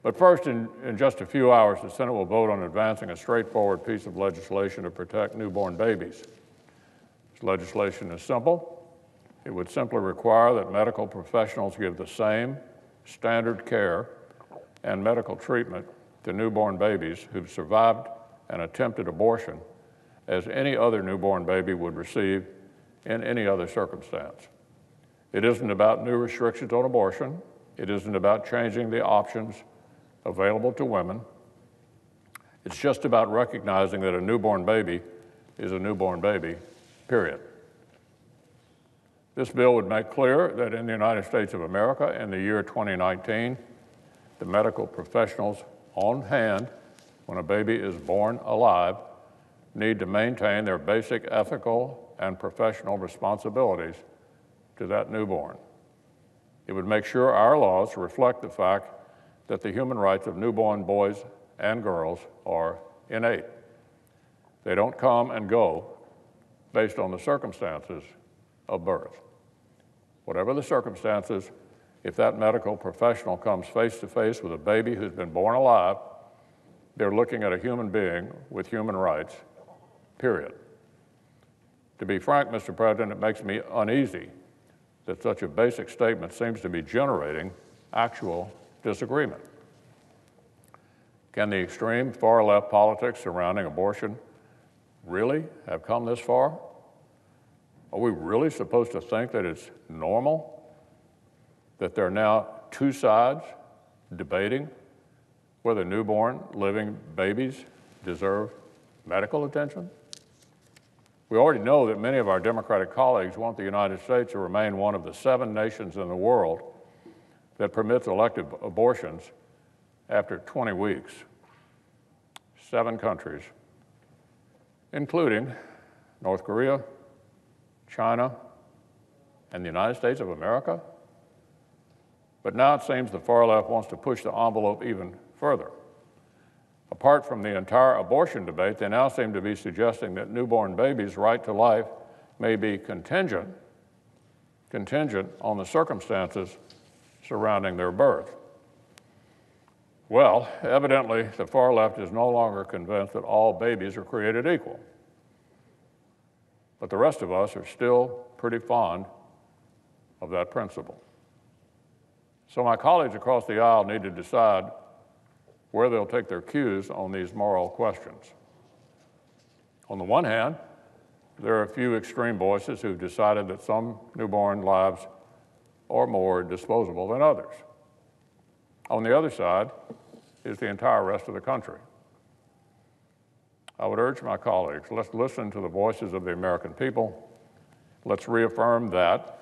But first, in just a few hours, the Senate will vote on advancing a straightforward piece of legislation to protect newborn babies. This legislation is simple. It would simply require that medical professionals give the same standard care and medical treatment to newborn babies who've survived an attempted abortion as any other newborn baby would receive in any other circumstance. It isn't about new restrictions on abortion. It isn't about changing the options available to women. It's just about recognizing that a newborn baby is a newborn baby, period. This bill would make clear that in the United States of America in the year 2019, the medical professionals on hand when a baby is born alive need to maintain their basic ethical and professional responsibilities to that newborn. It would make sure our laws reflect the fact that the human rights of newborn boys and girls are innate. They don't come and go based on the circumstances of birth. Whatever the circumstances, if that medical professional comes face to face with a baby who's been born alive, they're looking at a human being with human rights, period. To be frank, Mr. President, it makes me uneasy that such a basic statement seems to be generating actual disagreement. Can the extreme far-left politics surrounding abortion really have come this far? Are we really supposed to think that it's normal that there are now two sides debating whether newborn living babies deserve medical attention? We already know that many of our Democratic colleagues want the United States to remain one of the 7 nations in the world that permits elective abortions after 20 weeks. 7 countries, including North Korea, China, and the United States of America. But now it seems the far left wants to push the envelope even further. Apart from the entire abortion debate, they now seem to be suggesting that newborn babies' right to life may be contingent on the circumstances surrounding their birth. Well, evidently, the far left is no longer convinced that all babies are created equal. But the rest of us are still pretty fond of that principle. So my colleagues across the aisle need to decide where they'll take their cues on these moral questions. On the one hand, there are a few extreme voices who've decided that some newborn lives are more disposable than others. On the other side is the entire rest of the country. I would urge my colleagues, let's listen to the voices of the American people. Let's reaffirm that.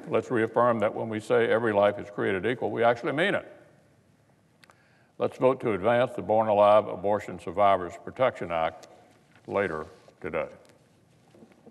Let's reaffirm that when we say every life is created equal, we actually mean it. Let's vote to advance the Born Alive Abortion Survivors Protection Act later today.